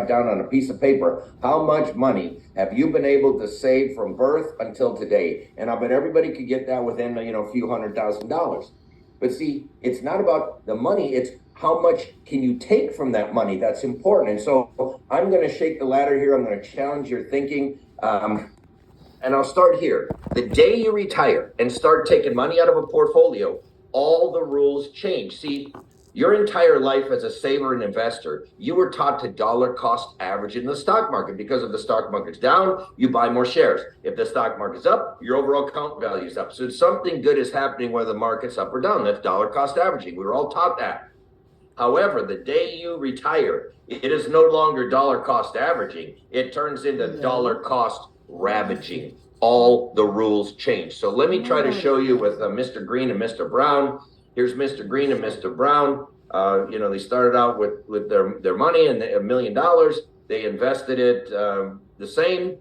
down on a piece of paper, how much money have you been able to save from birth until today? And I bet everybody could get that within, a few $100,000. But see, it's not about the money, it's how much can you take from that money that's important. And so I'm going to shake the ladder here. I'm going to challenge your thinking. And I'll start here. The day you retire and start taking money out of a portfolio, all the rules change. See, your entire life as a saver and investor, you were taught to dollar cost average in the stock market. Because if the stock market's down, you buy more shares. If the stock market's up, your overall account value is up. So something good is happening whether the market's up or down. That's dollar cost averaging. We were all taught that. However, the day you retire, it is no longer dollar cost averaging. It turns into dollar cost ravaging. All the rules change. So let me try to show you with Mr. Green and Mr. Brown. Here's Mr. Green and Mr. Brown. They started out with their money and $1 million. They invested it the same.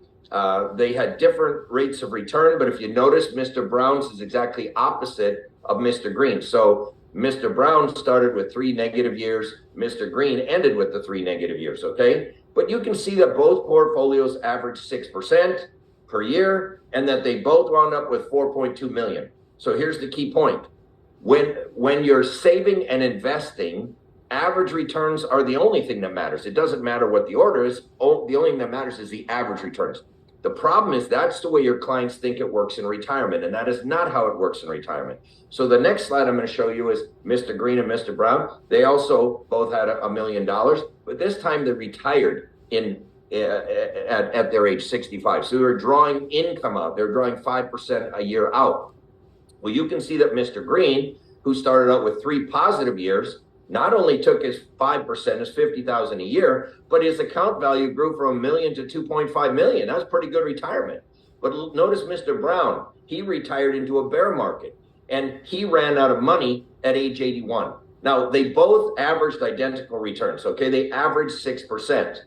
They had different rates of return, but if you notice, Mr. Brown's is exactly opposite of Mr. Green. So Mr. Brown started with 3 negative years. Mr. Green ended with the 3 negative years, okay? But you can see that both portfolios averaged 6% per year and that they both wound up with 4.2 million. So here's the key point. When you're saving and investing, average returns are the only thing that matters. It doesn't matter what the order is. The only thing that matters is the average returns. The problem is that's the way your clients think it works in retirement, and that is not how it works in retirement. So the next slide I'm going to show you is Mr. Green and Mr. Brown. They also both had $1 million, but this time they retired at their age 65. So they were drawing income out. They're drawing 5% a year out. Well, you can see that Mr. Green, who started out with 3 positive years, not only took his 5%, his 50,000 a year, but his account value grew from $1 million to 2.5 million. That's pretty good retirement. But notice Mr. Brown, he retired into a bear market and he ran out of money at age 81. Now, they both averaged identical returns, okay? They averaged 6%,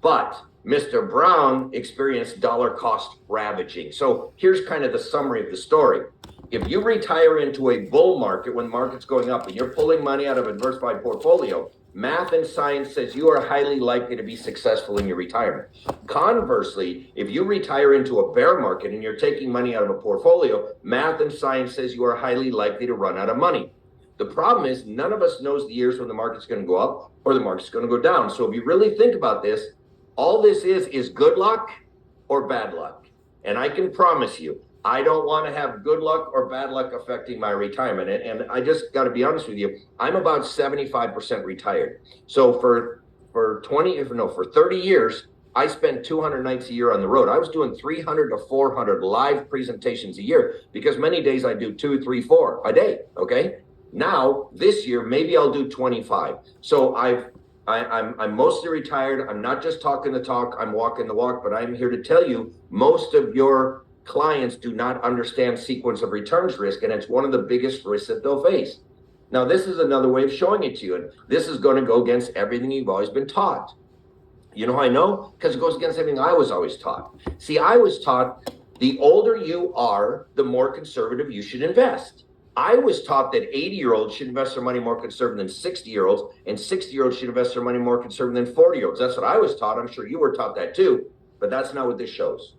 but Mr. Brown experienced dollar cost ravaging. So here's kind of the summary of the story. If you retire into a bull market when the market's going up and you're pulling money out of a diversified portfolio, math and science says you are highly likely to be successful in your retirement. Conversely, if you retire into a bear market and you're taking money out of a portfolio, math and science says you are highly likely to run out of money. The problem is none of us knows the years when the market's going to go up or the market's going to go down. So if you really think about this, all this is good luck or bad luck. And I can promise you, I don't want to have good luck or bad luck affecting my retirement. And I just got to be honest with you, I'm about 75% retired. So for 30 years, I spent 200 nights a year on the road. I was doing 300 to 400 live presentations a year because many days I do 2, 3, 4 a day, okay? Now, this year, maybe I'll do 25. So I'm mostly retired. I'm not just talking the talk, I'm walking the walk, but I'm here to tell you most of your clients do not understand sequence of returns risk, and it's one of the biggest risks that they'll face. Now, this is another way of showing it to you, and this is going to go against everything you've always been taught. You know how I know? Because it goes against everything I was always taught. See, I was taught the older you are, the more conservative you should invest. I was taught that 80-year-olds should invest their money more conservative than 60-year-olds, and 60-year-olds should invest their money more conservative than 40-year-olds. That's what I was taught. I'm sure you were taught that too, but that's not what this shows.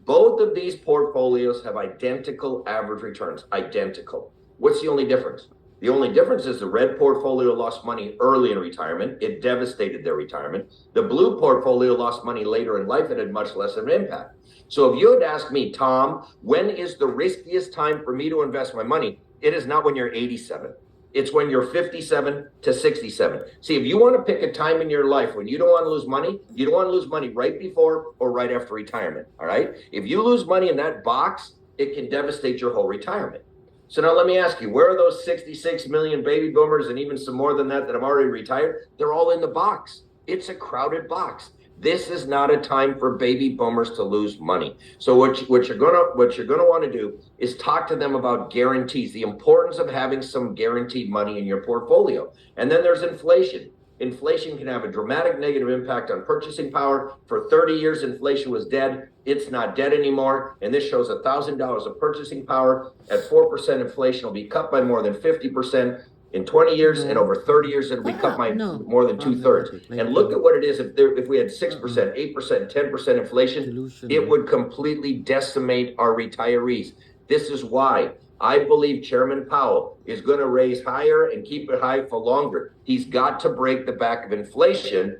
Both of these portfolios have identical average returns, identical. What's the only difference? The only difference is the red portfolio lost money early in retirement. It devastated their retirement. The blue portfolio lost money later in life. It had much less of an impact. So if you had asked me, Tom, when is the riskiest time for me to invest my money? It is not when you're 87. It's when you're 57 to 67. See, if you want to pick a time in your life when you don't want to lose money, you don't want to lose money right before or right after retirement, all right? If you lose money in that box, it can devastate your whole retirement. So now let me ask you, where are those 66 million baby boomers and even some more than that have already retired? They're all in the box. It's a crowded box. This is not a time for baby boomers to lose money. So what you're gonna want to do is talk to them about guarantees, the importance of having some guaranteed money in your portfolio. And then there's inflation. Inflation can have a dramatic negative impact on purchasing power. For 30 years, inflation was dead. It's not dead anymore. And this shows $1,000 of purchasing power at 4% inflation will be cut by more than 50%. In 20 years and over 30 years, it'll be cut by more than 2/3. And look at what it is if we had 6%, 8%, 10% inflation, it would completely decimate our retirees. This is why I believe Chairman Powell is going to raise higher and keep it high for longer. He's got to break the back of inflation.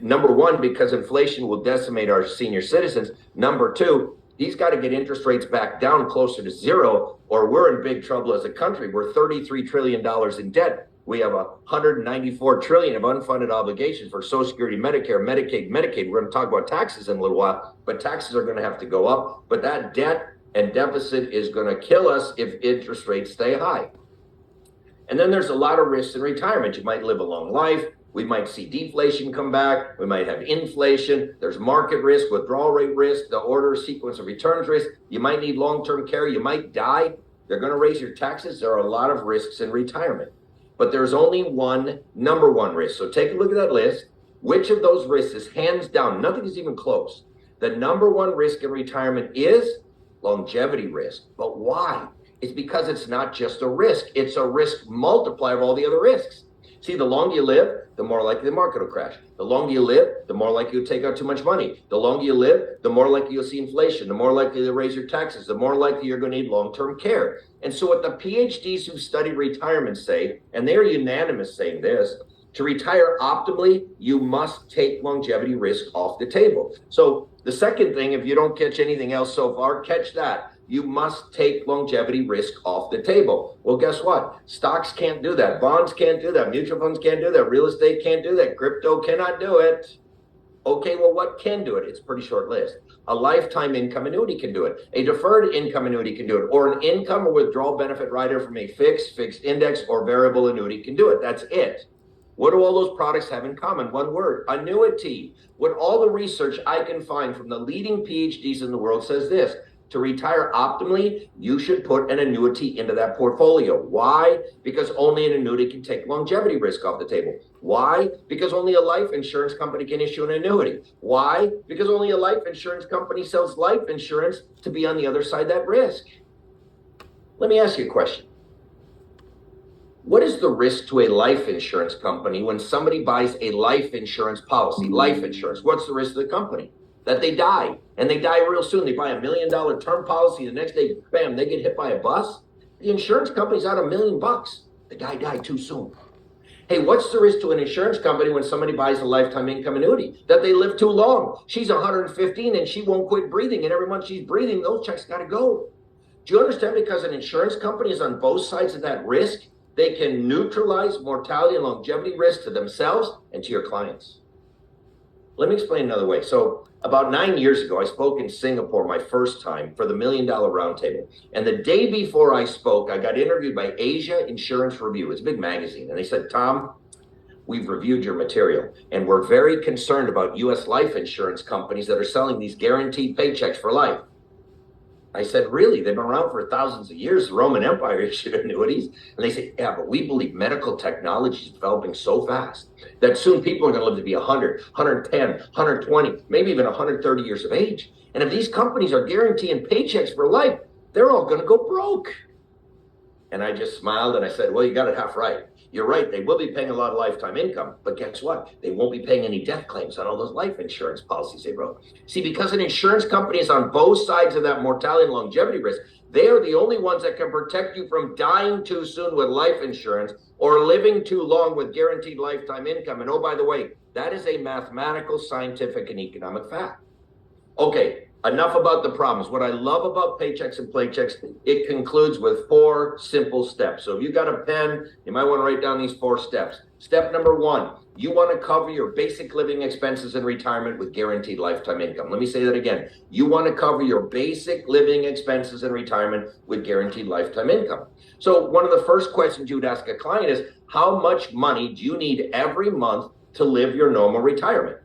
Number one, because inflation will decimate our senior citizens. Number two, he's got to get interest rates back down closer to zero, or we're in big trouble as a country. We're $33 trillion in debt. We have $194 trillion of unfunded obligations for Social Security, Medicare, Medicaid, Medicaid. We're going to talk about taxes in a little while, but taxes are going to have to go up. But that debt and deficit is going to kill us if interest rates stay high. And then there's a lot of risks in retirement. You might live a long life. We might see deflation come back. We might have inflation. There's market risk, withdrawal rate risk, the order sequence of returns risk. You might need long-term care. You might die. They're going to raise your taxes. There are a lot of risks in retirement. But there's only one number one risk. So take a look at that list. Which of those risks is hands down? Nothing is even close. The number one risk in retirement is longevity risk. But why? It's because it's not just a risk. It's a risk multiplier of all the other risks. See, the longer you live, the more likely the market will crash. The longer you live, the more likely you'll take out too much money. The longer you live, the more likely you'll see inflation, the more likely they'll raise your taxes, the more likely you're going to need long-term care. And so what the PhDs who study retirement say, and they're unanimous saying this, to retire optimally, you must take longevity risk off the table. So the second thing, if you don't catch anything else so far, catch that. You must take longevity risk off the table. Well, guess what? Stocks can't do that. Bonds can't do that. Mutual funds can't do that. Real estate can't do that. Crypto cannot do it. Okay, well, what can do it? It's a pretty short list. A lifetime income annuity can do it. A deferred income annuity can do it. Or an income or withdrawal benefit rider from a fixed index, or variable annuity can do it. That's it. What do all those products have in common? One word: annuity. What all the research I can find from the leading PhDs in the world says this: to retire optimally, you should put an annuity into that portfolio. Why? Because only an annuity can take longevity risk off the table. Why? Because only a life insurance company can issue an annuity. Why? Because only a life insurance company sells life insurance to be on the other side of that risk. Let me ask you a question. What is the risk to a life insurance company when somebody buys a life insurance policy? Life insurance. What's the risk to the company? That they die, and they die real soon. They buy $1 million term policy. The next day, bam, they get hit by a bus. The insurance company's out $1 million. The guy died too soon. Hey, what's the risk to an insurance company when somebody buys a lifetime income annuity? That they live too long. She's 115 and she won't quit breathing, and every month she's breathing, those checks got to go. Do you understand? Because an insurance company is on both sides of that risk, they can neutralize mortality and longevity risk to themselves and to your clients. Let me explain another way. So about 9 years ago, I spoke in Singapore my first time for the $1 Million Roundtable. And the day before I spoke, I got interviewed by Asia Insurance Review. It's a big magazine. And they said, Tom, we've reviewed your material, and we're very concerned about U.S. life insurance companies that are selling these guaranteed paychecks for life. I said, really? They've been around for thousands of years. The Roman Empire issued annuities. And they say, yeah, but we believe medical technology is developing so fast that soon people are going to live to be 100, 110, 120, maybe even 130 years of age. And if these companies are guaranteeing paychecks for life, they're all going to go broke. And I just smiled and I said, well, you got it half right. You're right. They will be paying a lot of lifetime income, but guess what? They won't be paying any death claims on all those life insurance policies they wrote. See, because an insurance company is on both sides of that mortality and longevity risk, they are the only ones that can protect you from dying too soon with life insurance or living too long with guaranteed lifetime income. And oh, by the way, that is a mathematical, scientific, and economic fact. Okay, enough about the problems. What I love about paychecks and playchecks, it concludes with 4 simple steps. So if you got a pen, you might want to write down these 4 steps. Step number 1, you want to cover your basic living expenses in retirement with guaranteed lifetime income. Let me say that again. You want to cover your basic living expenses in retirement with guaranteed lifetime income. So one of the first questions you would ask a client is, how much money do you need every month to live your normal retirement?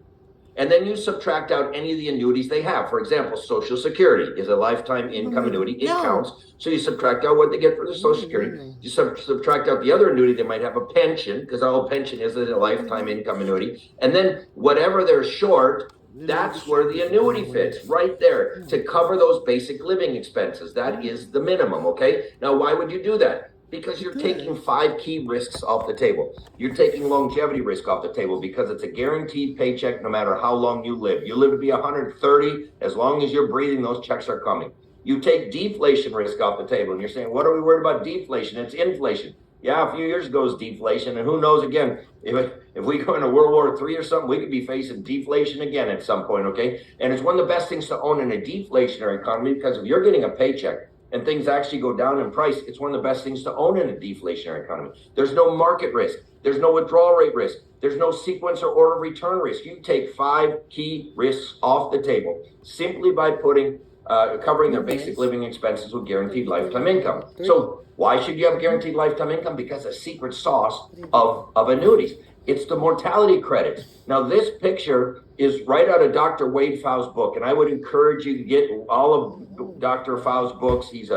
And then you subtract out any of the annuities they have. For example, Social Security is a lifetime income annuity. It counts. So you subtract out what they get for their Social Security. You subtract out the other annuity. They might have a pension, because all pension is a lifetime income annuity. And then whatever they're short, that's where the annuity fits, right there, to cover those basic living expenses. That is the minimum, okay? Now, why would you do that? Because you're taking 5 key risks off the table. You're taking longevity risk off the table because it's a guaranteed paycheck no matter how long you live. You live to be 130, as long as you're breathing, those checks are coming. You take deflation risk off the table, and you're saying, what are we worried about deflation? It's inflation. Yeah, a few years ago it was deflation, and who knows again, if we go into World War III or something, we could be facing deflation again at some point, okay? And it's one of the best things to own in a deflationary economy, because if you're getting a paycheck and things actually go down in price, it's one of the best things to own in a deflationary economy. There's no market risk. There's no withdrawal rate risk. There's no sequence or order of return risk. You take 5 key risks off the table simply by covering their basic living expenses with guaranteed lifetime income. So why should you have guaranteed lifetime income? Because the secret sauce of annuities, it's the mortality credits. Now, this picture is right out of Dr. Wade Pfau's book, and I would encourage you to get all of Dr. Pfau's books. He's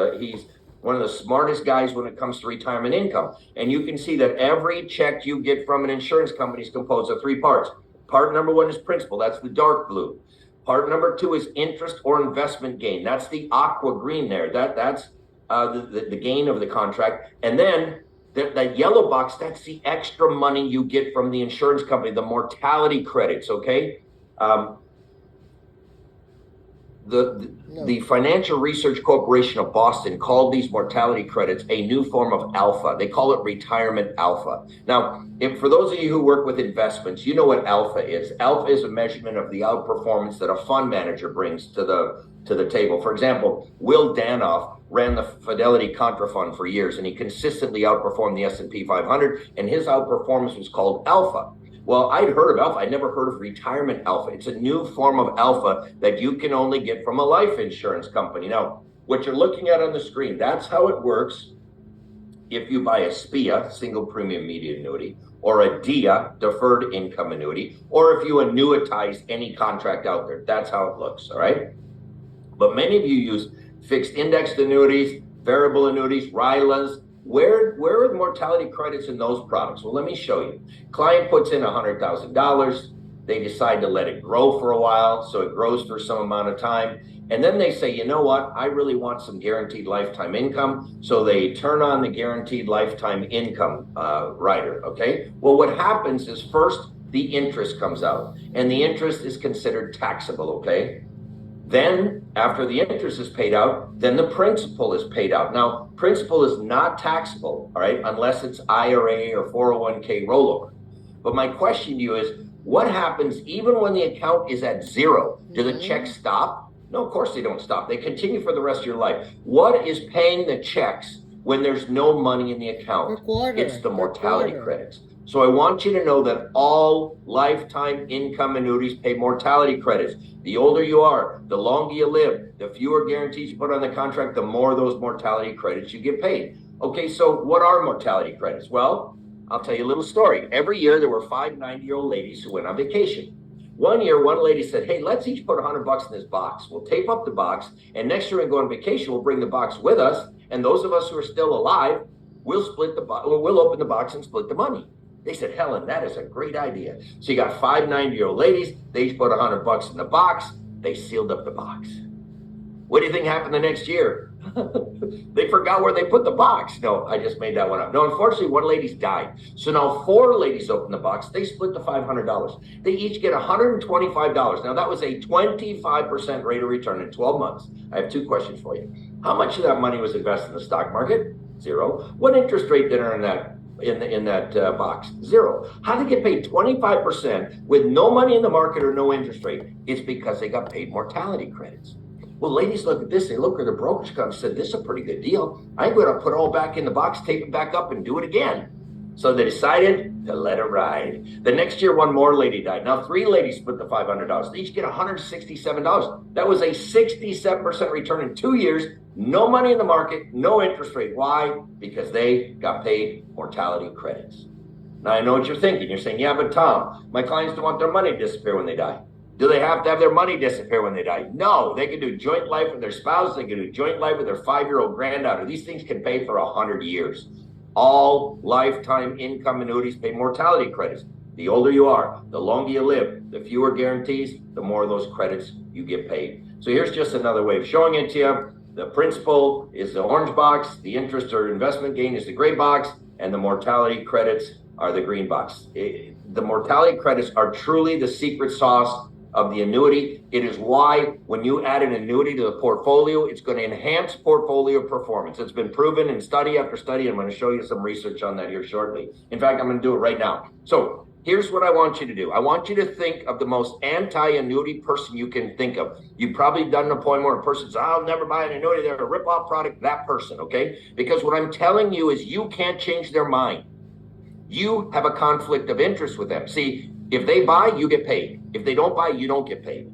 one of the smartest guys when it comes to retirement income. And you can see that every check you get from an insurance company is composed of 3 parts. Part number 1 is principal. That's the dark blue. Part number 2 is interest or investment gain. That's the aqua green there. That's the gain of the contract. And then that yellow box, that's the extra money you get from the insurance company, the mortality credits, okay? The Financial Research Corporation of Boston called these mortality credits a new form of alpha. They call it retirement alpha. Now, for those of you who work with investments, you know what alpha is. Alpha is a measurement of the outperformance that a fund manager brings to the table. For example, Will Danoff ran the Fidelity Contra Fund for years, and he consistently outperformed the S&P 500, and his outperformance was called alpha. Well, I'd heard of alpha. I'd never heard of retirement alpha. It's a new form of alpha that you can only get from a life insurance company. Now, what you're looking at on the screen, that's how it works if you buy a SPIA, single premium immediate annuity, or a DIA, deferred income annuity, or if you annuitize any contract out there. That's how it looks, all right? But many of you use fixed indexed annuities, variable annuities, RILAs. Where are the mortality credits in those products? Well, let me show you. Client puts in $100,000. They decide to let it grow for a while, so it grows for some amount of time. And then they say, you know what? I really want some guaranteed lifetime income. So they turn on the guaranteed lifetime income rider, okay? Well, what happens is first the interest comes out, and the interest is considered taxable, okay? Then, after the interest is paid out, then the principal is paid out. Now, principal is not taxable, all right, unless it's IRA or 401k rollover. But my question to you is, what happens even when the account is at 0? Do the checks stop? No, of course they don't stop. They continue for the rest of your life. What is paying the checks when there's no money in the account? It's the mortality credits. So I want you to know that all lifetime income annuities pay mortality credits. The older you are, the longer you live, the fewer guarantees you put on the contract, the more those mortality credits you get paid. Okay, so what are mortality credits? Well, I'll tell you a little story. Every year there were 5 90-year-old ladies who went on vacation. One year, one lady said, hey, let's each put $100 in this box. We'll tape up the box, and next year when we go on vacation, we'll bring the box with us, and those of us who are still alive, we'll open the box and split the money. They said, Helen, that is a great idea. So you got 5 90-year-old ladies. They each put $100 in the box. They sealed up the box. What do you think happened the next year? They forgot where they put the box. No, I just made that one up. No, unfortunately, one lady's died. So now 4 ladies open the box. They split the $500. They each get $125. Now, that was a 25% rate of return in 12 months. I have 2 questions for you. How much of that money was invested in the stock market? 0. What interest rate did earn that? In that box? 0. How did they get paid 25% with no money in the market or no interest rate? It's because they got paid mortality credits. Well, ladies look at this. They look at the brokerage company and said, this is a pretty good deal. I'm going to put it all back in the box, tape it back up, and do it again. So they decided to let it ride. The next year, one more lady died. Now 3 ladies split the $500. They each get $167. That was a 67% return in 2 years. No money in the market, no interest rate. Why? Because they got paid mortality credits. Now I know what you're thinking. You're saying, yeah, but Tom, my clients don't want their money to disappear when they die. Do they have to have their money disappear when they die? No, they can do joint life with their spouse. They can do joint life with their 5-year-old granddaughter. These things can pay for 100 years. All lifetime income annuities pay mortality credits. The older you are, the longer you live, the fewer guarantees, the more of those credits you get paid. So here's just another way of showing it to you. The principal is the orange box, the interest or investment gain is the gray box, and the mortality credits are the green box. The mortality credits are truly the secret sauce of the annuity. It is why when you add an annuity to the portfolio, it's going to enhance portfolio performance. It's been proven in study after study. I'm going to show you some research on that here shortly. In fact, I'm going to do it right now. So here's what I want you to do. I want you to think of the most anti-annuity person you can think of. You've probably done an appointment where a person says, I'll never buy an annuity. They're a rip-off product. That person, okay? Because what I'm telling you is you can't change their mind. You have a conflict of interest with them. See, if they buy, you get paid. If they don't buy, you don't get paid.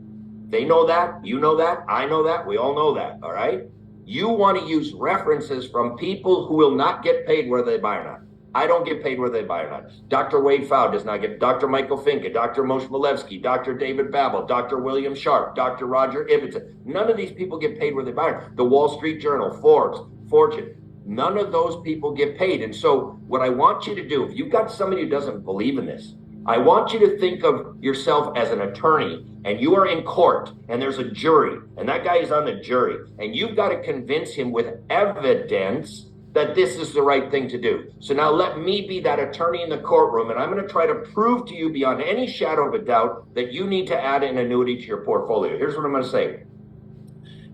They know that, you know that, I know that, we all know that, all right? You want to use references from people who will not get paid whether they buy or not. I don't get paid whether they buy or not. Dr. Wade Pfau does not get, Dr. Michael Finke, Dr. Moshe Milevsky, Dr. David Babel, Dr. William Sharp, Dr. Roger Ibbotson. None of these people get paid whether they buy or not. The Wall Street Journal, Forbes, Fortune. None of those people get paid. And so what I want you to do, if you've got somebody who doesn't believe in this, I want you to think of yourself as an attorney and you are in court and there's a jury and that guy is on the jury and you've got to convince him with evidence that this is the right thing to do. So now let me be that attorney in the courtroom and I'm going to try to prove to you beyond any shadow of a doubt that you need to add an annuity to your portfolio. Here's what I'm going to say.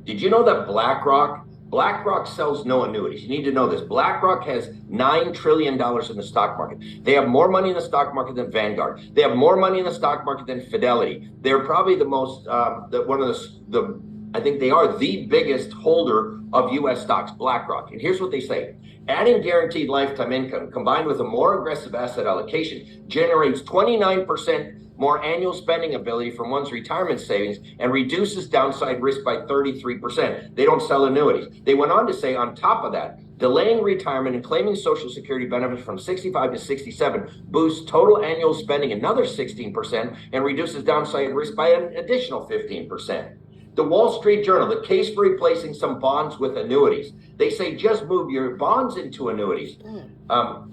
Did you know that BlackRock sells no annuities? You need to know this. BlackRock has $9 trillion in the stock market. They have more money in the stock market than Vanguard. They have more money in the stock market than Fidelity. They're probably the most, I think they are the biggest holder of U.S. stocks, BlackRock. And here's what they say. Adding guaranteed lifetime income combined with a more aggressive asset allocation generates 29% more annual spending ability from one's retirement savings and reduces downside risk by 33%. They don't sell annuities. They went on to say, on top of that, delaying retirement and claiming Social Security benefits from 65 to 67 boosts total annual spending another 16% and reduces downside risk by an additional 15%. The Wall Street Journal, the case for replacing some bonds with annuities. They say just move your bonds into annuities.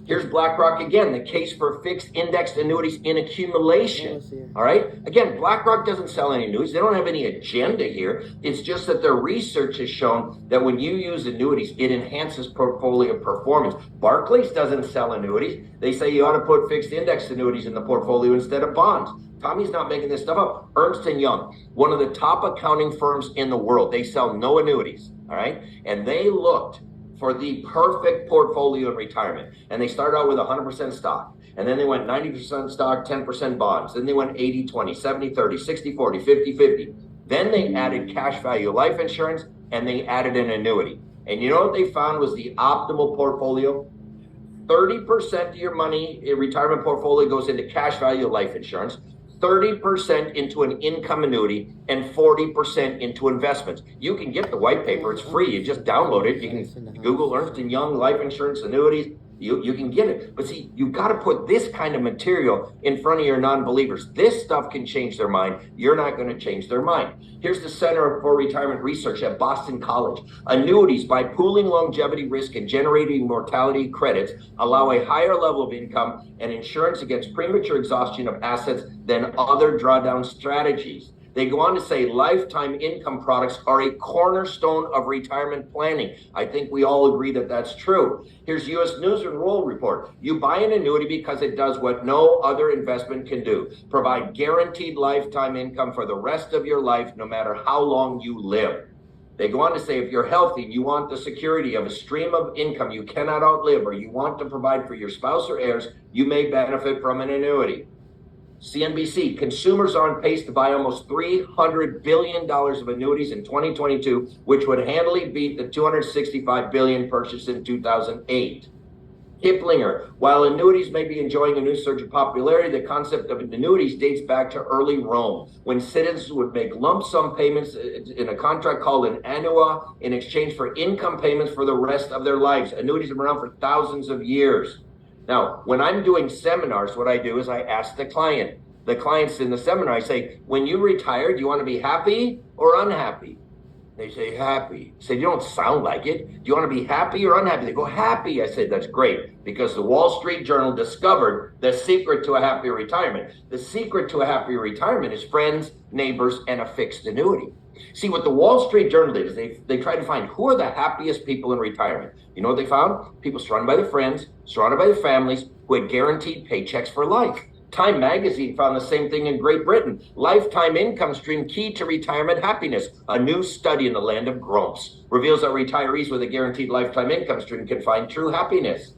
Here's BlackRock again, the case for fixed indexed annuities in accumulation. All right. Again, BlackRock doesn't sell any annuities. They don't have any agenda here. It's just that their research has shown that when you use annuities, it enhances portfolio performance. Barclays doesn't sell annuities. They say you ought to put fixed indexed annuities in the portfolio instead of bonds. Tommy's not making this stuff up. Ernst & Young, one of the top accounting firms in the world. They sell no annuities, all right? And they looked for the perfect portfolio in retirement. And they started out with 100% stock. And then they went 90% stock, 10% bonds. Then they went 80-20, 70-30, 60-40, 50-50. Then they added cash value life insurance and they added an annuity. And you know what they found was the optimal portfolio? 30% of your money in retirement portfolio goes into cash value life insurance. 30% into an income annuity, and 40% into investments. You can get the white paper. It's free. You just download it. You can Google Ernst & Young life insurance annuities. You can get it. But see, you've got to put this kind of material in front of your non-believers. This stuff can change their mind. You're not going to change their mind. Here's the Center for Retirement Research at Boston College. Annuities, by pooling longevity risk and generating mortality credits, allow a higher level of income and insurance against premature exhaustion of assets than other drawdown strategies. They go on to say lifetime income products are a cornerstone of retirement planning. I think we all agree that that's true. Here's U.S. News and World Report. You buy an annuity because it does what no other investment can do. Provide guaranteed lifetime income for the rest of your life, no matter how long you live. They go on to say if you're healthy and you want the security of a stream of income you cannot outlive, or you want to provide for your spouse or heirs, you may benefit from an annuity. CNBC, consumers are on pace to buy almost $300 billion of annuities in 2022, which would handily beat the $265 billion purchased in 2008. Kiplinger, while annuities may be enjoying a new surge of popularity, the concept of annuities dates back to early Rome, when citizens would make lump sum payments in a contract called an annua in exchange for income payments for the rest of their lives. Annuities have been around for thousands of years. Now, when I'm doing seminars, what I do is I ask the clients in the seminar, I say, when you retire, do you want to be happy or unhappy? They say happy. I said, you don't sound like it. Do you want to be happy or unhappy? They go, happy. I said, that's great, because the Wall Street Journal discovered the secret to a happier retirement. The secret to a happier retirement is friends, neighbors, and a fixed annuity. See, what the Wall Street Journal did is they tried to find who are the happiest people in retirement. You know what they found? People surrounded by their friends, surrounded by their families, who had guaranteed paychecks for life. Time magazine found the same thing in Great Britain. Lifetime income stream key to retirement happiness. A new study in the land of grumps reveals that retirees with a guaranteed lifetime income stream can find true happiness.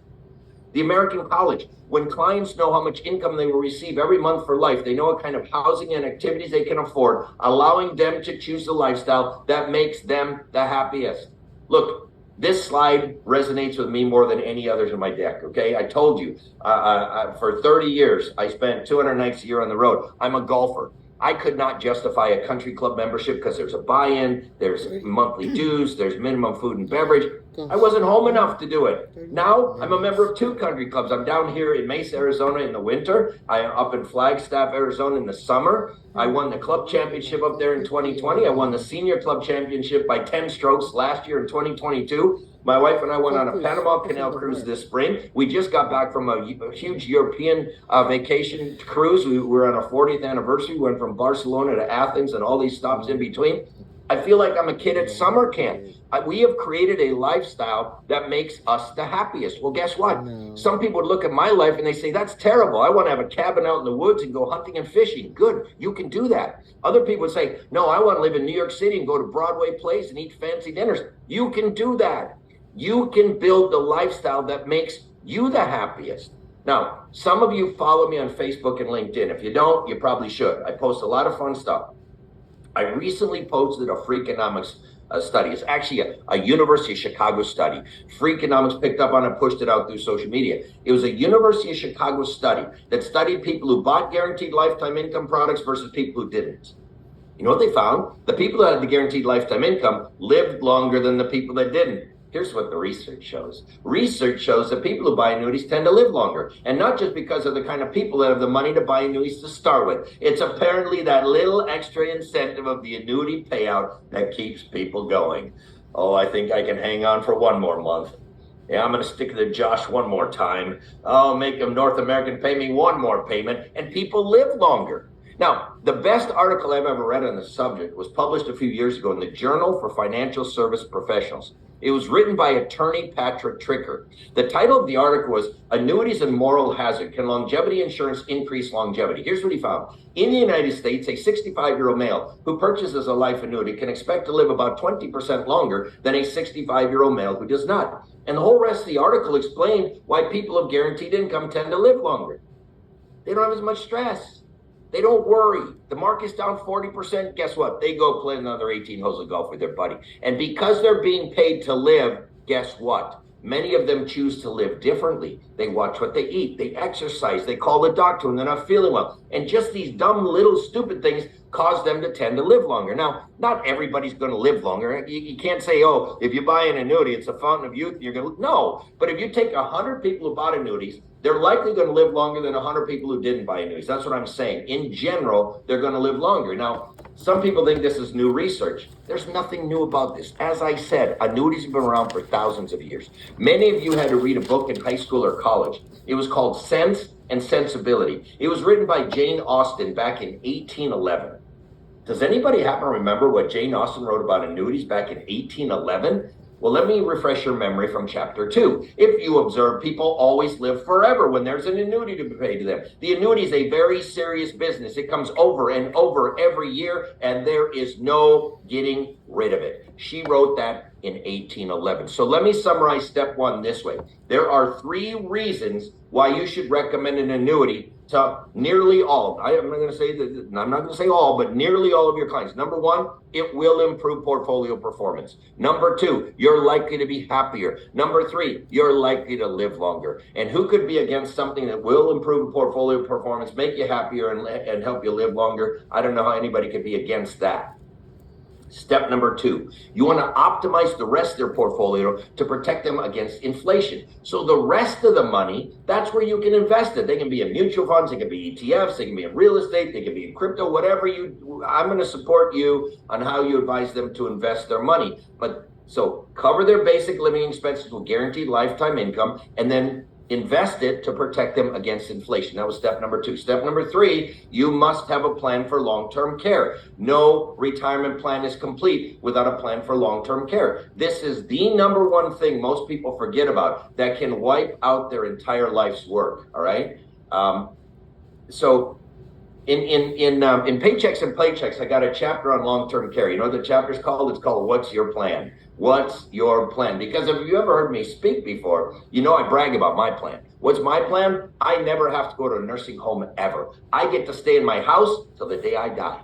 The American College, when clients know how much income they will receive every month for life, they know what kind of housing and activities they can afford, allowing them to choose the lifestyle that makes them the happiest. Look, this slide resonates with me more than any others in my deck, okay? I told you, for 30 years, I spent 200 nights a year on the road. I'm a golfer. I could not justify a country club membership because there's a buy-in, there's monthly dues, there's minimum food and beverage. I wasn't home enough to do it. Now I'm a member of 2 country clubs. I'm down here in Mesa, Arizona in the winter. I am up in Flagstaff, Arizona in the summer. I won the club championship up there in 2020. I won the senior club championship by 10 strokes last year in 2022. My wife and I went on a Panama Canal cruise this spring. We just got back from a huge European vacation cruise. We were on a 40th anniversary. We went from Barcelona to Athens and all these stops in between. I feel like I'm a kid at summer camp. We have created a lifestyle that makes us the happiest. Well, guess what? No. Some people would look at my life and they say, that's terrible. I want to have a cabin out in the woods and go hunting and fishing. Good, you can do that. Other people would say, no, I want to live in New York City and go to Broadway plays and eat fancy dinners. You can do that. You can build the lifestyle that makes you the happiest. Now, some of you follow me on Facebook and LinkedIn. If you don't, you probably should. I post a lot of fun stuff. I recently posted a Freakonomics study. It's actually a University of Chicago study. Freakonomics picked up on it, pushed it out through social media. It was a University of Chicago study that studied people who bought guaranteed lifetime income products versus people who didn't. You know what they found? The people that had the guaranteed lifetime income lived longer than the people that didn't. Here's what the research shows. Research shows that people who buy annuities tend to live longer, and not just because of the kind of people that have the money to buy annuities to start with. It's apparently that little extra incentive of the annuity payout that keeps people going. Oh, I think I can hang on for one more month. Yeah, I'm going to stick to Josh one more time. I'll make him North American pay me one more payment, and people live longer. Now, the best article I've ever read on the subject was published a few years ago in the Journal for Financial Service Professionals. It was written by attorney Patrick Tricker. The title of the article was Annuities and Moral Hazard. Can Longevity Insurance Increase Longevity? Here's what he found. In the United States, a 65-year-old male who purchases a life annuity can expect to live about 20% longer than a 65-year-old male who does not. And the whole rest of the article explained why people of guaranteed income tend to live longer. They don't have as much stress. They don't worry. The market's down 40%. Guess what? They go play another 18 holes of golf with their buddy. And because they're being paid to live, guess what? Many of them choose to live differently. They watch what they eat. They exercise. They call the doctor when they're not feeling well. And just these dumb little stupid things cause them to tend to live longer. Now, not everybody's going to live longer. You can't say, oh, if you buy an annuity, it's a fountain of youth. You're going to, no. But if you take 100 people who bought annuities, they're likely going to live longer than 100 people who didn't buy annuities. That's what I'm saying. In general, they're going to live longer. Now, some people think this is new research. There's nothing new about this. As I said, annuities have been around for thousands of years. Many of you had to read a book in high school or college. It was called Sense and Sensibility. It was written by Jane Austen back in 1811. Does anybody happen to remember what Jane Austen wrote about annuities back in 1811? Well, let me refresh your memory from chapter 2. If you observe, people always live forever when there's an annuity to be paid to them. The annuity is a very serious business. It comes over and over every year, and there is no getting rid of it. She wrote that in 1811. So let me summarize step 1 this way. There are 3 reasons why you should recommend an annuity to nearly all. I'm not going to say all, but nearly all of your clients. Number 1, it will improve portfolio performance. Number 2, you're likely to be happier. Number 3, you're likely to live longer. And who could be against something that will improve portfolio performance, make you happier, and help you live longer? I don't know how anybody could be against that. Step number 2, you want to optimize the rest of their portfolio to protect them against inflation. So the rest of the money, that's where you can invest it. They can be in mutual funds, they can be ETFs, they can be in real estate, they can be in crypto, whatever I'm going to support you on how you advise them to invest their money. But so cover their basic living expenses with guaranteed lifetime income, and then invest it to protect them against inflation. That was step number 2. Step number 3, you must have a plan for long-term care. No retirement plan is complete without a plan for long-term care. This is the number one thing most people forget about that can wipe out their entire life's work. All right. So in Paychecks and Playchecks, I got a chapter on long-term care. You know what the chapter's called? It's called What's Your Plan? What's your plan? Because if you ever heard me speak before, you know I brag about my plan. What's my plan? I never have to go to a nursing home ever. I get to stay in my house till the day I die.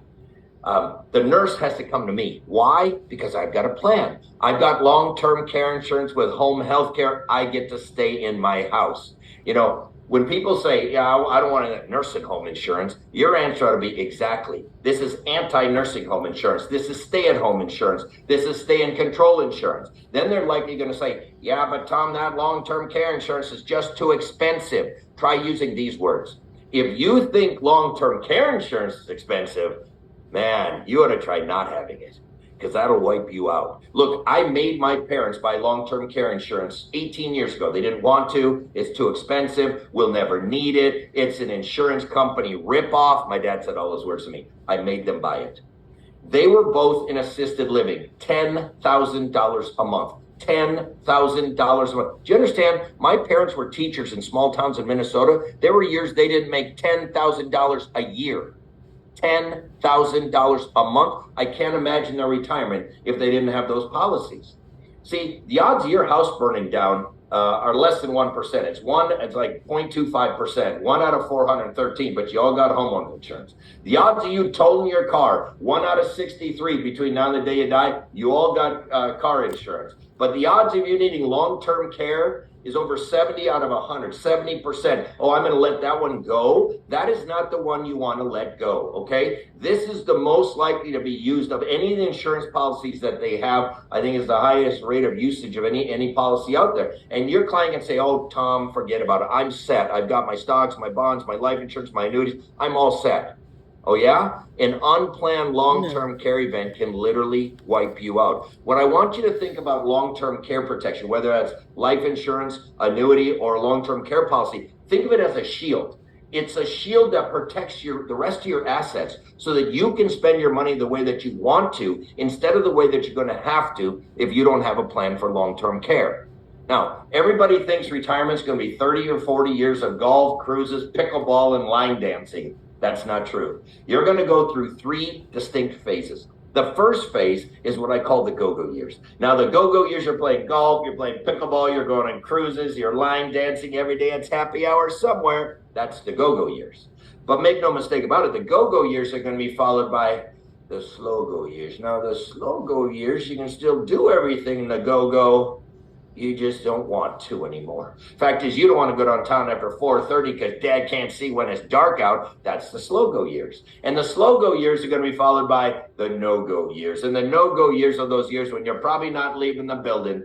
The nurse has to come to me. Why? Because I've got a plan. I've got long-term care insurance with home health care. I get to stay in my house. You know, when people say, yeah, I don't want a nursing home insurance, your answer ought to be exactly. This is anti-nursing home insurance. This is stay-at-home insurance. This is stay-in-control insurance. Then they're likely going to say, yeah, but Tom, that long-term care insurance is just too expensive. Try using these words. If you think long-term care insurance is expensive, man, you ought to try not having it, because that'll wipe you out. Look, I made my parents buy long-term care insurance 18 years ago. They didn't want to. It's too expensive. We'll never need it. It's an insurance company ripoff. My dad said all those words to me. I made them buy it. They were both in assisted living, $10,000 a month. $10,000 a month. Do you understand? My parents were teachers in small towns in Minnesota. There were years they didn't make $10,000 a year. $10,000 a month. I can't imagine their retirement if they didn't have those policies. See, the odds of your house burning down are less than 1%. It's like 0.25%, 1 out of 413, but you all got homeowner insurance. The odds of you totaling your car, 1 out of 63 between now and the day you die, you all got car insurance. But the odds of you needing long-term care is over 70 out of 100, 70%. Oh, I'm going to let that one go. That is not the one you want to let go, okay? This is the most likely to be used of any of the insurance policies that they have. I think is the highest rate of usage of any policy out there. And your client can say, oh, Tom, forget about it. I'm set. I've got my stocks, my bonds, my life insurance, my annuities. I'm all set. Oh, yeah? An unplanned long-term care event can literally wipe you out. What I want you to think about long-term care protection, whether that's life insurance, annuity, or long-term care policy, think of it as a shield. It's a shield that protects the rest of your assets so that you can spend your money the way that you want to instead of the way that you're going to have to if you don't have a plan for long-term care. Now, everybody thinks retirement is going to be 30 or 40 years of golf, cruises, pickleball, and line dancing. That's not true. You're going to go through 3 distinct phases. The first phase is what I call the go-go years. Now, the go-go years, you're playing golf, you're playing pickleball, you're going on cruises, you're line dancing every day. It's happy hour somewhere. That's the go-go years. But make no mistake about it, the go-go years are going to be followed by the slow-go years. Now, the slow-go years, you can still do everything in the go-go. You just don't want to anymore. Fact is, you don't want to go downtown after 4:30 because dad can't see when it's dark out. That's the slow-go years. And the slow-go years are going to be followed by the no-go years. And the no-go years are those years when you're probably not leaving the building.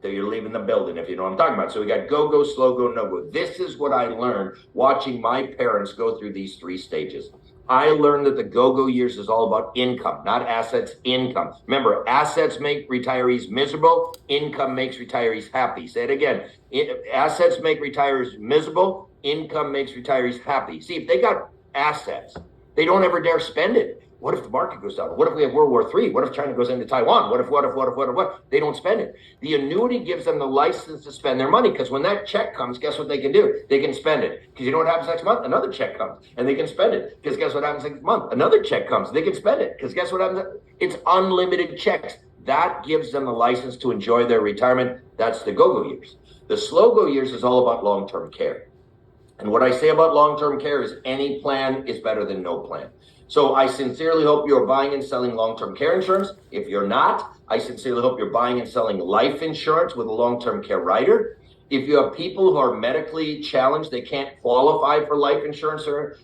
So you're leaving the building, if you know what I'm talking about. So we got go-go, slow-go, no-go. This is what I learned watching my parents go through these 3 stages. I learned that the go-go years is all about income, not assets, income. Remember, assets make retirees miserable. Income makes retirees happy. Say it again. Assets make retirees miserable. Income makes retirees happy. See, if they got assets, they don't ever dare spend it. What if the market goes down? What if we have World War III? What if China goes into Taiwan? What if? They don't spend it. The annuity gives them the license to spend their money, because when that check comes, guess what they can do? They can spend it. Because you know what happens next month? Another check comes, and they can spend it. Because guess what happens next month? Another check comes, they can spend it. Because guess what happens? It's unlimited checks. That gives them the license to enjoy their retirement. That's the go-go years. The slow-go years is all about long-term care. And what I say about long-term care is any plan is better than no plan. So I sincerely hope you're buying and selling long-term care insurance. If you're not, I sincerely hope you're buying and selling life insurance with a long-term care rider. If you have people who are medically challenged, they can't qualify for life insurance or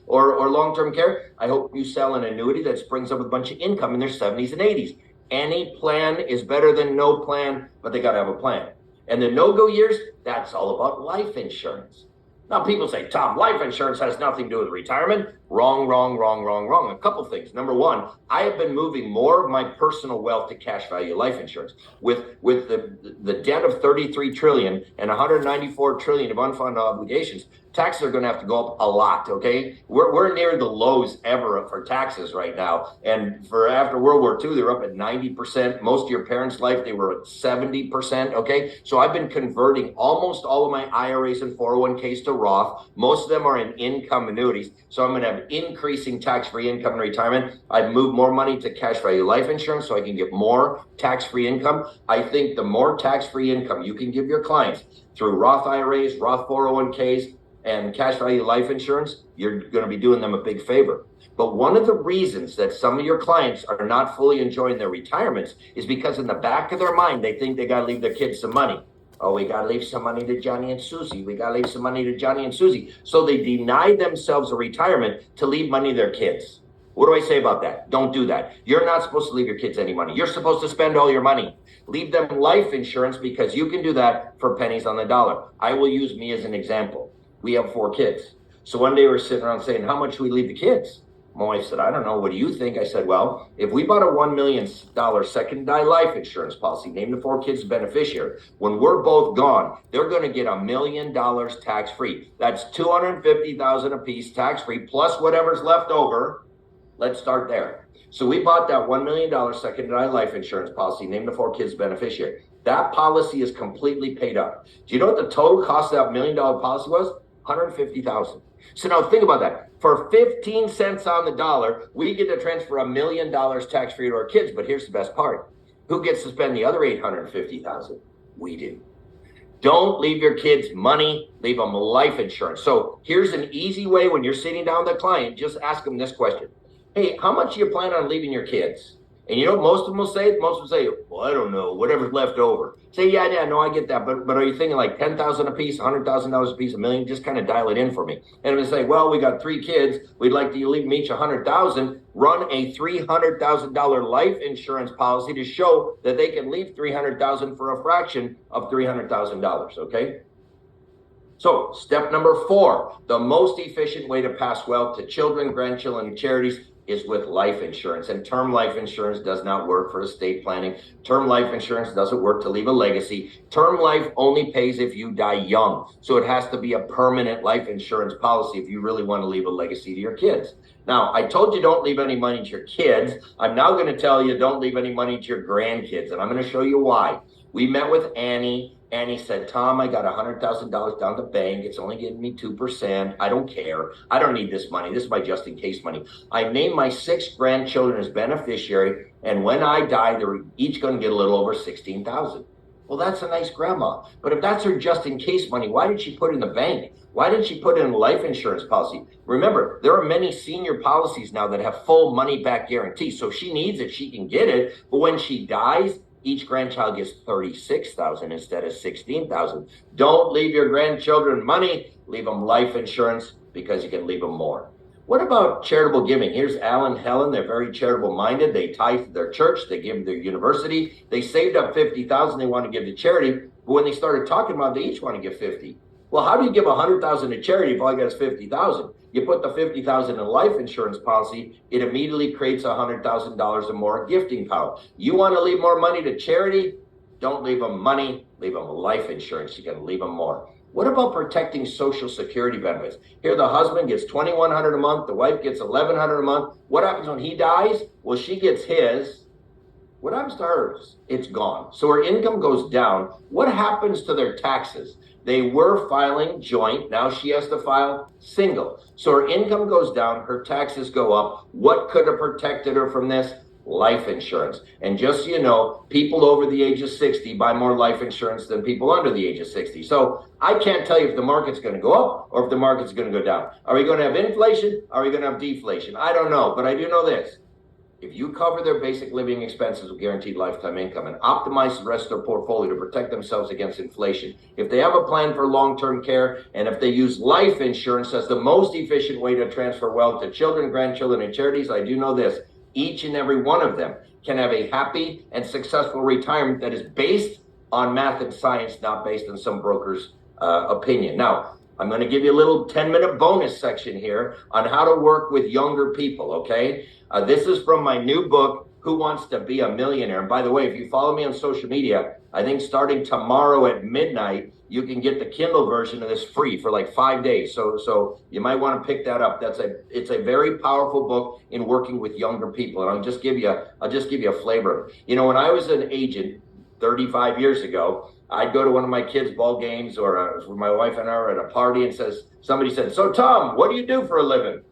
long-term care, I hope you sell an annuity that springs up with a bunch of income in their 70s and 80s. Any plan is better than no plan, but they got to have a plan. And the no-go years, that's all about life insurance. Now, people say, Tom, life insurance has nothing to do with retirement. Wrong, wrong, wrong, wrong, wrong. A couple things. Number one, I have been moving more of my personal wealth to cash value life insurance. With the debt of 33 trillion and 194 trillion of unfunded obligations, taxes are going to have to go up a lot, okay? We're near the lows ever for taxes right now. And for after World War II, they were up at 90%. Most of your parents' life, they were at 70%, okay? So I've been converting almost all of my IRAs and 401ks to Roth. Most of them are in income annuities. So I'm going to have increasing tax-free income in retirement. I've moved more money to cash value life insurance so I can get more tax-free income. I think the more tax-free income you can give your clients through Roth IRAs, Roth 401ks, and cash value life insurance, you're going to be doing them a big favor. But one of the reasons that some of your clients are not fully enjoying their retirements is because in the back of their mind, they think they got to leave their kids some money. Oh, we got to leave some money to Johnny and Susie. We got to leave some money to Johnny and Susie. So they deny themselves a retirement to leave money to their kids. What do I say about that? Don't do that. You're not supposed to leave your kids any money. You're supposed to spend all your money. Leave them life insurance because you can do that for pennies on the dollar. I will use me as an example. We have 4 kids. So one day we're sitting around saying, how much should we leave the kids? My wife said, I don't know. What do you think? I said, well, if we bought a $1 million second die life insurance policy, name the 4 kids beneficiary, when we're both gone, they're going to get $1 million tax-free. That's $250,000 a piece tax-free plus whatever's left over. Let's start there. So we bought that $1 million second die life insurance policy, name the 4 kids beneficiary. That policy is completely paid up. Do you know what the total cost of that $1 million policy was? $150,000. So now think about that. For 15 cents on the dollar, we get to transfer $1 million tax-free to our kids. But here's the best part. Who gets to spend the other $850,000? We do. Don't leave your kids money, leave them life insurance. So here's an easy way when you're sitting down with a client, just ask them this question. Hey, how much do you plan on leaving your kids? And you know what most of them will say? Most of them say, well, I don't know, whatever's left over. Say, yeah, no, I get that. But are you thinking like $10,000 a piece, $100,000 a piece, $1 million? Just kind of dial it in for me. And if they say, well, we got 3 kids, we'd like to leave them each $100,000, run a $300,000 life insurance policy to show that they can leave $300,000 for a fraction of $300,000, okay? So step number 4, the most efficient way to pass wealth to children, grandchildren, and charities is with life insurance. And term life insurance does not work for estate planning. Term life insurance doesn't work to leave a legacy. Term life only pays if you die young. So it has to be a permanent life insurance policy if you really want to leave a legacy to your kids. Now, I told you don't leave any money to your kids. I'm now going to tell you don't leave any money to your grandkids. And I'm going to show you why. We met with Annie. Annie said, Tom, I got $100,000 down the bank. It's only giving me 2%. I don't care. I don't need this money. This is my just in case money. I named my 6 grandchildren as beneficiary. And when I die, they're each going to get a little over $16,000. Well, that's a nice grandma. But if that's her just in case money, why did she put it in the bank? Why didn't she put it in a life insurance policy? Remember, there are many senior policies now that have full money back guarantee. So if she needs it, she can get it. But when she dies, each grandchild gets $36,000 instead of $16,000. Don't leave your grandchildren money. Leave them life insurance because you can leave them more. What about charitable giving? Here's Al and Helen. They're very charitable minded. They tithe to their church. They give to their university. They saved up $50,000 they want to give to charity. But when they started talking about it, they each want to give $50,000. Well, how do you give $100,000 to charity if all you got is $50,000? You put the $50,000 in a life insurance policy, it immediately creates $100,000 or more gifting power. You want to leave more money to charity? Don't leave them money, leave them life insurance. You can leave them more. What about protecting Social Security benefits? Here, the husband gets $2,100 a month, the wife gets $1,100 a month. What happens when he dies? Well, she gets his. What happens to hers? It's gone. So her income goes down. What happens to their taxes? They were filing joint. Now she has to file single. So her income goes down. Her taxes go up. What could have protected her from this? Life insurance. And just so you know, people over the age of 60 buy more life insurance than people under the age of 60. So I can't tell you if the market's going to go up or if the market's going to go down. Are we going to have inflation? Are we going to have deflation? I don't know, but I do know this. If you cover their basic living expenses with guaranteed lifetime income and optimize the rest of their portfolio to protect themselves against inflation, if they have a plan for long-term care, and if they use life insurance as the most efficient way to transfer wealth to children, grandchildren, and charities, I do know this. Each and every one of them can have a happy and successful retirement that is based on math and science, not based on some broker's opinion. Now, I'm going to give you a little 10-minute bonus section here on how to work with younger people, okay? This is from my new book, Who Wants to Be a Millionaire? And by the way, if you follow me on social media, I think starting tomorrow at midnight, you can get the Kindle version of this free for like 5 days. So you might want to pick that up. It's a very powerful book in working with younger people. And I'll just give you a flavor. You know, when I was an agent 35 years ago, I'd go to one of my kids' ball games or my wife and I are at a party and somebody said, "So Tom, what do you do for a living?"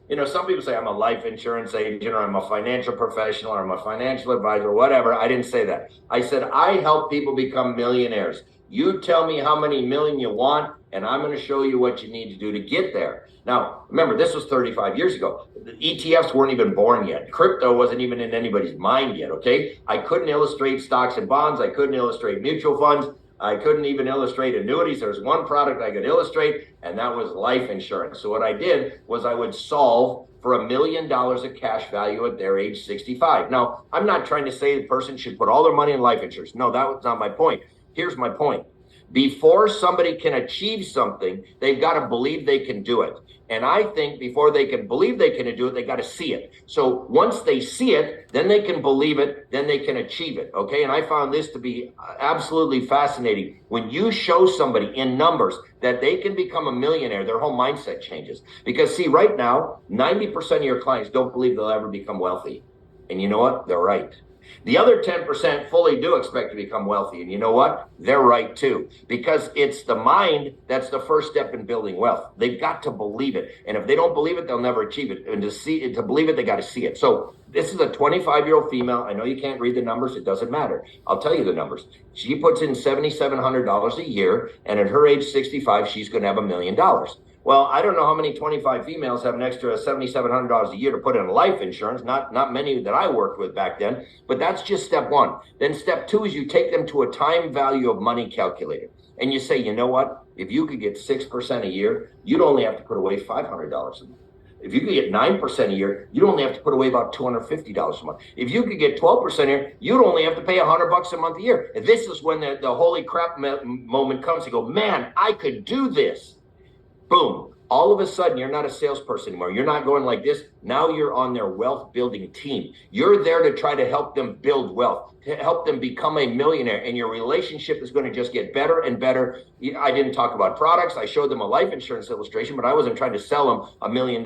You know, some people say I'm a life insurance agent or I'm a financial professional or I'm a financial advisor, whatever. I didn't say that. I said, I help people become millionaires. You tell me how many million you want, and I'm going to show you what you need to do to get there. Now, remember, this was 35 years ago. The ETFs weren't even born yet. Crypto wasn't even in anybody's mind yet, okay? I couldn't illustrate stocks and bonds. I couldn't illustrate mutual funds. I couldn't even illustrate annuities. There was one product I could illustrate, and that was life insurance. So what I did was I would solve for $1 million of cash value at their age 65. Now, I'm not trying to say the person should put all their money in life insurance. No, that was not my point. Here's my point. Before somebody can achieve something, they've got to believe they can do it. And I think before they can believe they can do it, they got to see it. So once they see it, then they can believe it, then they can achieve it. Okay. And I found this to be absolutely fascinating. When you show somebody in numbers that they can become a millionaire, their whole mindset changes. Because see, right now, 90% of your clients don't believe they'll ever become wealthy. And you know what? They're right. The other 10% fully do expect to become wealthy. And you know what? They're right too. Because it's the mind that's the first step in building wealth. They've got to believe it. And if they don't believe it, they'll never achieve it. And to believe it, they got to see it. So this is a 25-year-old female. I know you can't read the numbers. It doesn't matter. I'll tell you the numbers. She puts in $7,700 a year. And at her age 65, she's going to have $1 million. Well, I don't know how many 25 females have an extra $7,700 a year to put in life insurance. Not many that I worked with back then, but that's just step one. Then step two is you take them to a time value of money calculator. And you say, you know what? If you could get 6% a year, you'd only have to put away $500 a month. If you could get 9% a year, you'd only have to put away about $250 a month. If you could get 12% a year, you'd only have to pay $100 a month a year. And this is when the holy crap moment comes. You go, man, I could do this. Boom. All of a sudden, you're not a salesperson anymore. You're not going like this. Now you're on their wealth building team. You're there to try to help them build wealth, to help them become a millionaire. And your relationship is going to just get better and better. I didn't talk about products. I showed them a life insurance illustration, but I wasn't trying to sell them $1 million,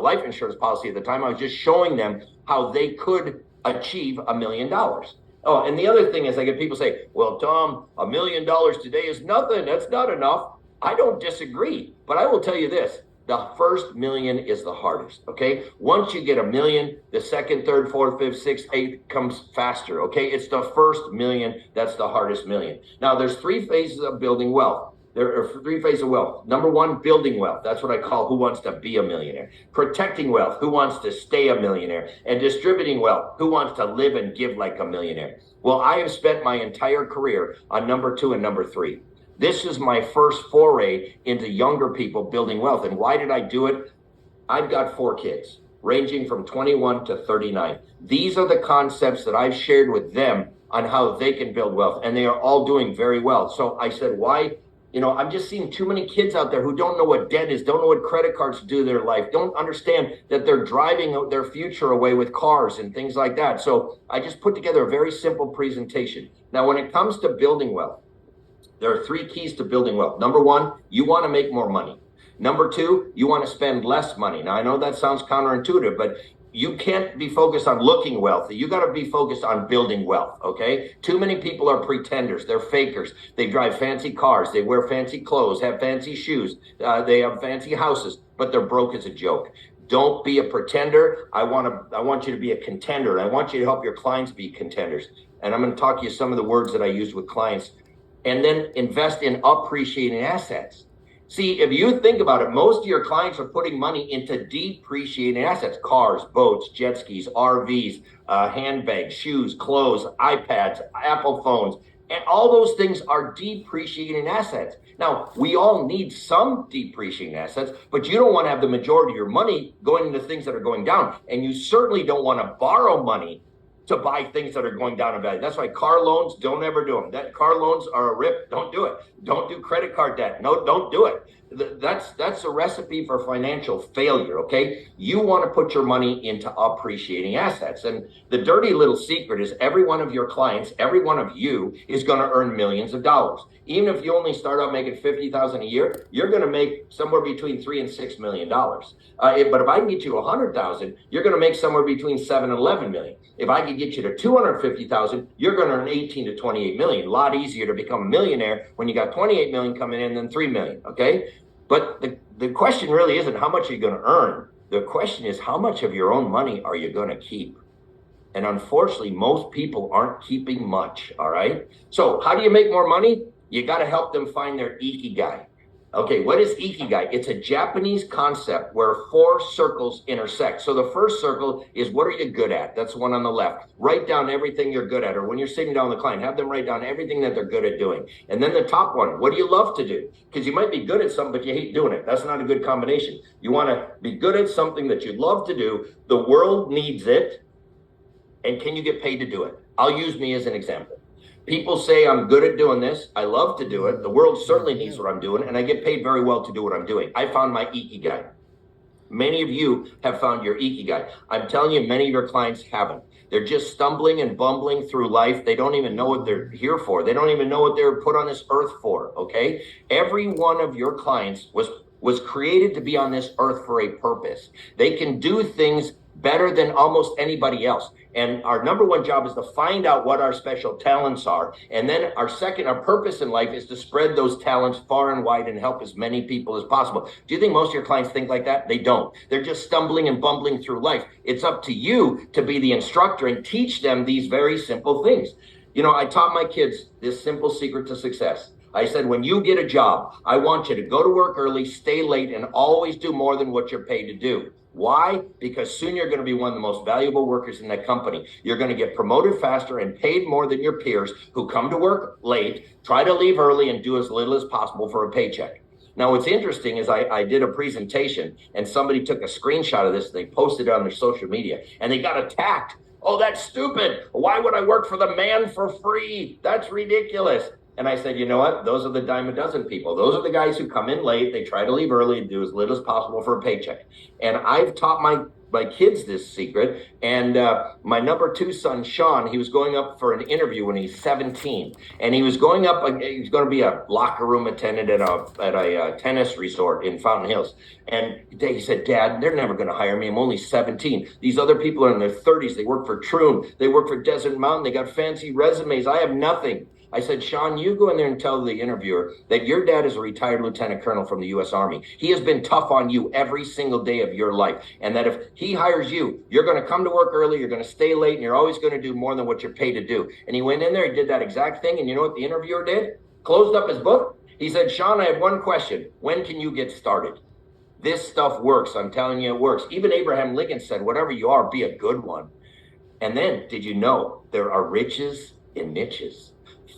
life insurance policy at the time. I was just showing them how they could achieve $1 million. Oh, and the other thing is I get people say, well, Tom, $1 million today is nothing. That's not enough. I don't disagree, but I will tell you this. The first million is the hardest, okay? Once you get $1 million, the second, third, fourth, fifth, sixth, eighth comes faster, okay? It's the first million that's the hardest million. Now, there's 3 phases of building wealth. There are 3 phases of wealth. Number 1, building wealth. That's what I call who wants to be a millionaire. Protecting wealth, who wants to stay a millionaire. And distributing wealth, who wants to live and give like a millionaire. Well, I have spent my entire career on number 2 and number 3. This is my first foray into younger people building wealth. And why did I do it? I've got 4 kids, ranging from 21 to 39. These are the concepts that I've shared with them on how they can build wealth. And they are all doing very well. So I said, why? I'm just seeing too many kids out there who don't know what debt is, don't know what credit cards do in their life, don't understand that they're driving their future away with cars and things like that. So I just put together a very simple presentation. Now, when it comes to building wealth, there are 3 keys to building wealth. Number 1, you want to make more money. Number 2, you want to spend less money. Now, I know that sounds counterintuitive, but you can't be focused on looking wealthy. You got to be focused on building wealth, okay? Too many people are pretenders. They're fakers. They drive fancy cars. They wear fancy clothes, have fancy shoes. They have fancy houses, but they're broke as a joke. Don't be a pretender. I want you to be a contender. I want you to help your clients be contenders. And I'm going to talk to you some of the words that I use with clients. And then invest in appreciating assets. See, if you think about it, most of your clients are putting money into depreciating assets: cars, boats, jet skis, RVs, handbags, shoes, clothes, iPads, Apple phones, and all those things are depreciating assets. Now, we all need some depreciating assets, but you don't want to have the majority of your money going into things that are going down. And you certainly don't want to borrow money to buy things that are going down in value. That's why car loans, don't ever do them. That car loans are a rip. Don't do it. Don't do credit card debt. No, don't do it. That's a recipe for financial failure, okay? You want to put your money into appreciating assets. And the dirty little secret is every one of your clients, every one of you is going to earn millions of dollars. Even if you only start out making $50,000 a year, you're going to make somewhere between $3 and $6 million. But if I can get you 100,000, you're going to make somewhere between 7 and 11 million. If I could get you to 250,000, you're going to earn 18 to 28 million. A lot easier to become a millionaire when you got 28 million coming in than 3 million. Okay. But the question really isn't how much you're going to earn. The question is how much of your own money are you going to keep? And unfortunately, most people aren't keeping much. All right. So how do you make more money? You got to help them find their ikigai. Okay, what is ikigai? It's a Japanese concept where 4 circles intersect. So the first circle is what are you good at? That's the one on the left. Write down everything you're good at. Or when you're sitting down with a client, have them write down everything that they're good at doing. And then the top one, what do you love to do? Because you might be good at something, but you hate doing it. That's not a good combination. You want to be good at something that you love to do. The world needs it. And can you get paid to do it? I'll use me as an example. People say I'm good at doing this. I love to do it. The world certainly needs what I'm doing, and I get paid very well to do what I'm doing. I found my ikigai. Many of you have found your ikigai. I'm telling you, many of your clients haven't. They're just stumbling and bumbling through life. They don't even know what they're here for. They don't even know what they're put on this earth for, okay? Every one of your clients was created to be on this earth for a purpose. They can do things better than almost anybody else. And our number one job is to find out what our special talents are. And then our purpose in life is to spread those talents far and wide and help as many people as possible. Do you think most of your clients think like that? They don't. They're just stumbling and bumbling through life. It's up to you to be the instructor and teach them these very simple things. You know, I taught my kids this simple secret to success. I said, when you get a job, I want you to go to work early, stay late, and always do more than what you're paid to do. Why? Because soon you're going to be one of the most valuable workers in that company. You're going to get promoted faster and paid more than your peers who come to work late, try to leave early, and do as little as possible for a paycheck. Now, what's interesting is I did a presentation and somebody took a screenshot of this. They posted it on their social media and they got attacked. Oh, that's stupid. Why would I work for the man for free? That's ridiculous. And I said, you know what? Those are the dime a dozen people. Those are the guys who come in late. They try to leave early and do as little as possible for a paycheck. And I've taught my kids this secret. And my number 2 son, Sean, he was going up for an interview when he's 17. And he was going up, he's going to be a locker room attendant at a tennis resort in Fountain Hills. And he said, Dad, they're never going to hire me. I'm only 17. These other people are in their 30s. They work for Troon. They work for Desert Mountain. They got fancy resumes. I have nothing. I said, Sean, you go in there and tell the interviewer that your dad is a retired lieutenant colonel from the U.S. Army. He has been tough on you every single day of your life. And that if he hires you, you're going to come to work early, you're going to stay late, and you're always going to do more than what you're paid to do. And he went in there, he did that exact thing. And you know what the interviewer did? Closed up his book. He said, Sean, I have one question. When can you get started? This stuff works. I'm telling you, it works. Even Abraham Lincoln said, whatever you are, be a good one. And then, did you know there are riches in niches?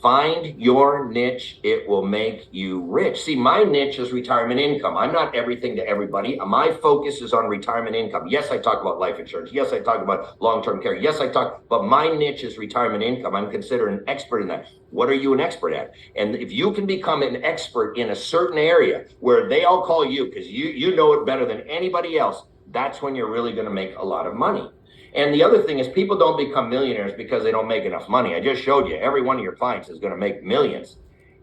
Find your niche. It will make you rich. See, my niche is retirement income. I'm not everything to everybody. My focus is on retirement income. Yes, I talk about life insurance. Yes, I talk about long-term care. Yes, but my niche is retirement income. I'm considered an expert in that. What are you an expert at? And if you can become an expert in a certain area where they all call you because you know it better than anybody else, that's when you're really going to make a lot of money. And the other thing is people don't become millionaires because they don't make enough money. I just showed you every one of your clients is going to make millions.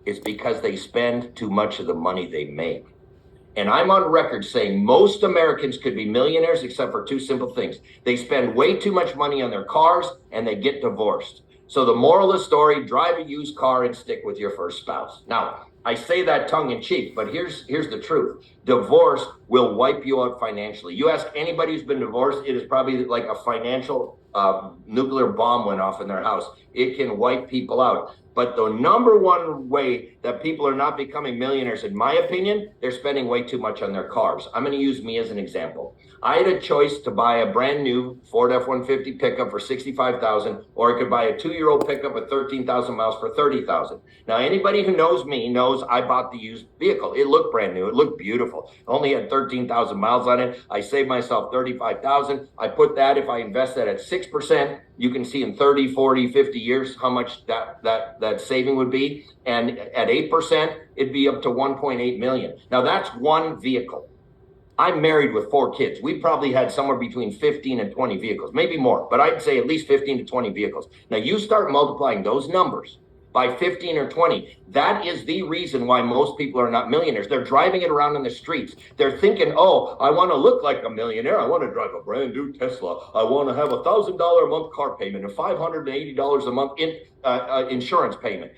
It's because they spend too much of the money they make. And I'm on record saying most Americans could be millionaires except for 2 simple things. They spend way too much money on their cars and they get divorced. So the moral of the story, drive a used car and stick with your first spouse. Now, I say that tongue in cheek, but here's the truth. Divorce will wipe you out financially. You ask anybody who's been divorced, it is probably like a financial nuclear bomb went off in their house. It can wipe people out. But the number one way that people are not becoming millionaires, in my opinion, they're spending way too much on their cars. I'm going to use me as an example. I had a choice to buy a brand new Ford F-150 pickup for $65,000, or I could buy a 2-year-old pickup with 13,000 miles for $30,000. Now, anybody who knows me knows I bought the used vehicle. It looked brand new. It looked beautiful. It only had 13,000 miles on it. I saved myself 35,000. I put that, if I invest that at 6%, you can see in 30, 40, 50 years how much that saving would be. And at 8%, it'd be up to 1.8 million. Now, that's one vehicle. I'm married with 4 kids. We probably had somewhere between 15 and 20 vehicles, maybe more, but I'd say at least 15 to 20 vehicles. Now, you start multiplying those numbers by 15 or 20. That is the reason why most people are not millionaires. They're driving it around in the streets. They're thinking, oh, I want to look like a millionaire. I want to drive a brand new Tesla. I want to have $1,000 a month car payment and $580 a month insurance payment.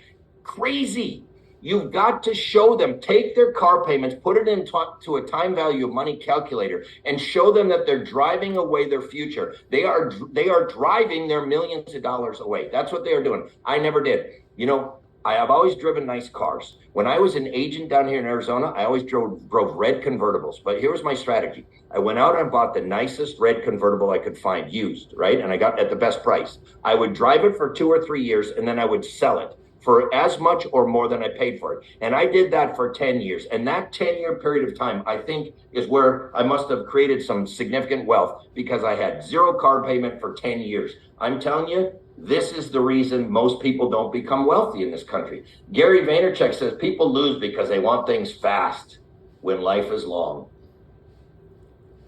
Crazy. You've got to show them, take their car payments, put it into a time value of money calculator, and show them that they're driving away their future. They are driving their millions of dollars away. That's what they are doing. I never did. You know, I have always driven nice cars. When I was an agent down here in Arizona, I always drove red convertibles. But here was my strategy. I went out and bought the nicest red convertible I could find used, right? And I got at the best price. I would drive it for 2 or 3 years, and then I would sell it for as much or more than I paid for it. And I did that for 10 years. And that 10-year period of time, I think, is where I must have created some significant wealth, because I had 0 car payment for 10 years. I'm telling you, this is the reason most people don't become wealthy in this country. Gary Vaynerchuk says people lose because they want things fast when life is long.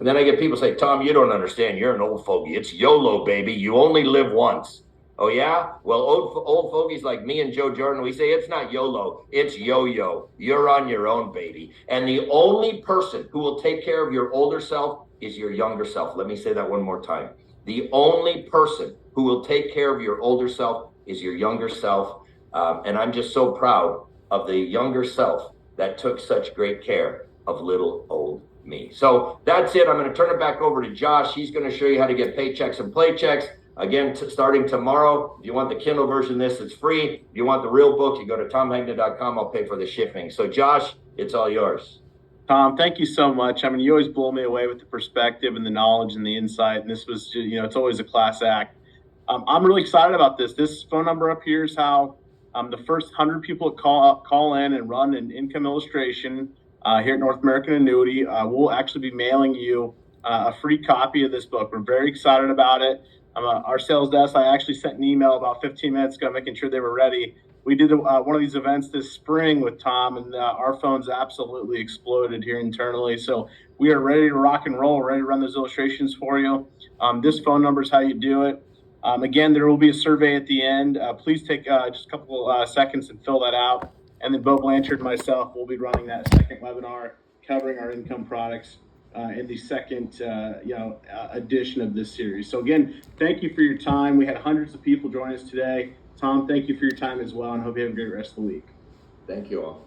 And then I get people say, Tom, you don't understand. You're an old fogey. It's YOLO, baby. You only live once. Oh, yeah? Well, old fogies like me and Joe Jordan, we say it's not YOLO, it's yo-yo. You're on your own, baby. And the only person who will take care of your older self is your younger self. Let me say that one more time. The only person who will take care of your older self is your younger self. And I'm just so proud of the younger self that took such great care of little old me. So that's it. I'm going to turn it back over to Josh. He's going to show you how to get paychecks and playchecks. Again, starting tomorrow. If you want the Kindle version of this, it's free. If you want the real book, you go to tomhegna.com. I'll pay for the shipping. So, Josh, it's all yours. Tom, thank you so much. I mean, you always blow me away with the perspective and the knowledge and the insight. And this was, it's always a class act. I'm really excited about this. This phone number up here is how the first 100 people that call in and run an income illustration here at North American Annuity, we'll actually be mailing you a free copy of this book. We're very excited about it. Our sales desk, I actually sent an email about 15 minutes ago making sure they were ready. We did one of these events this spring with Tom, and our phones absolutely exploded here internally. So we are ready to rock and roll, ready to run those illustrations for you. This phone number is how you do it. Again, there will be a survey at the end. Please take just a couple seconds and fill that out. And then Bo Blanchard and myself will be running that second webinar covering our income products in the second edition of this series. So again, thank you for your time. We had hundreds of people join us today. Tom, thank you for your time as well, and hope you have a great rest of the week. Thank you all.